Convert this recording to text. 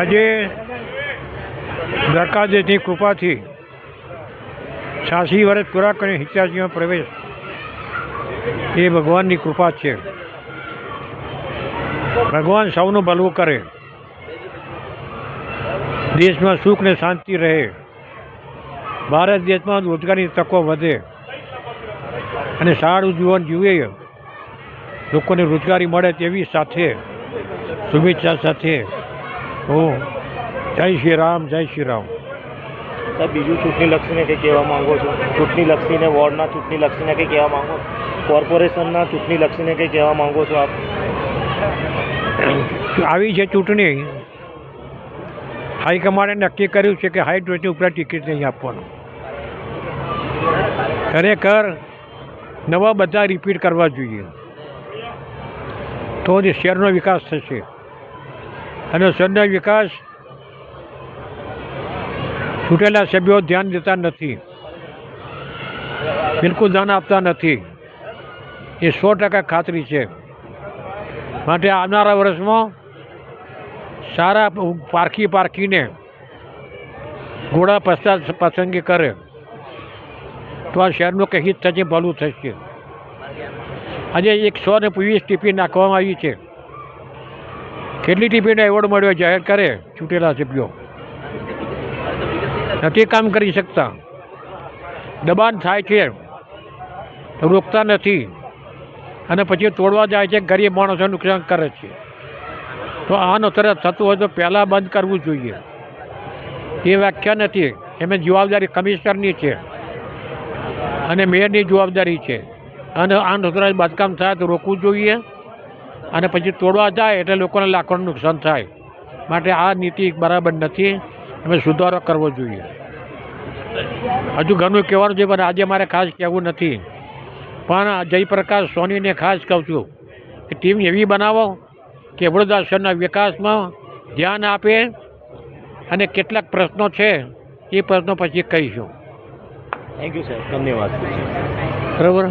આજે દ્વારકાધીશની કૃપાથી 86 વર્ષ પૂરા કરીને 87માં પ્રવેશ એ ભગવાનની કૃપા છે. ભગવાન સૌનું ભલું કરે, દેશમાં સુખ ને શાંતિ રહે, ભારત દેશમાં રોજગારની તકો વધે અને સારું જીવન જીવે, લોકોને રોજગારી મળે તેવી સાથે શુભેચ્છા સાથે હું જય શ્રી રામ, જય શ્રી રામ. સાહેબ, બીજું ચૂંટણી લક્ષીને કંઈ કહેવા માંગો છો? ચૂંટણી લક્ષીને, વોર્ડના ચૂંટણી લક્ષીને કંઈ કહેવા માંગો? કોર્પોરેશનના ચૂંટણી લક્ષીને કંઈ કહેવા માંગો છો આપ? આવી છે ચૂંટણી, હાઈકમાન્ડે નક્કી કર્યું છે કે 60 વર્ષની ઉપર ટિકિટ નહીં આપવાનું. ખરેખર નવા બધા રિપીટ કરવા જોઈએ તો જ શહેરનો વિકાસ થશે. અને શહેરનો વિકાસ ચૂંટેલા સભ્યો ધ્યાન દેતા નથી, બિલકુલ ધ્યાન આપતા નથી. એ 100% ખાતરી છે. માટે આવનારા વર્ષમાં સારા પારખીને ઘોડા પસંદગી કરે તો આ શહેરનું કંઈ હિત થશે, ભલું થશે. આજે 120 ટીપી નાખવામાં આવી છે. કેટલી ટીપીનો એવોર્ડ મળ્યો જાહેર કરે ચૂંટેલા સભ્યો? નથી કામ કરી શકતા, દબાણ થાય છે, રોકતા નથી અને પછી તોડવા જાય છે, ગરીબ માણસોને નુકસાન કરે છે. તો આનો તરત થતું હોય તો પહેલાં બંધ કરવું જોઈએ. એ વ્યાખ્યા નથી, એમાં જવાબદારી કમિશનરની છે અને મેયરની જવાબદારી છે. અને અનધિકૃત બાંધકામ થાય તો રોકવું જોઈએ અને પછી તોડવા જાય એટલે લોકોને લાખોનું નુકસાન થાય. માટે આ નીતિ બરાબર નથી, એમાં સુધારો કરવો જોઈએ. હજુ ઘણું કહેવાનું છે પણ આજે મારે ખાસ કહેવું નથી. પણ જયપ્રકાશ સોનીને ખાસ કહું છું કે ટીમ એવી બનાવો કે વડોદરા શહેરના વિકાસમાં ધ્યાન આપે અને કેટલાક પ્રશ્નો છે એ પ્રશ્નો પછી કહીશું. થેન્ક યુ સાહેબ, ધન્યવાદ. બરાબર.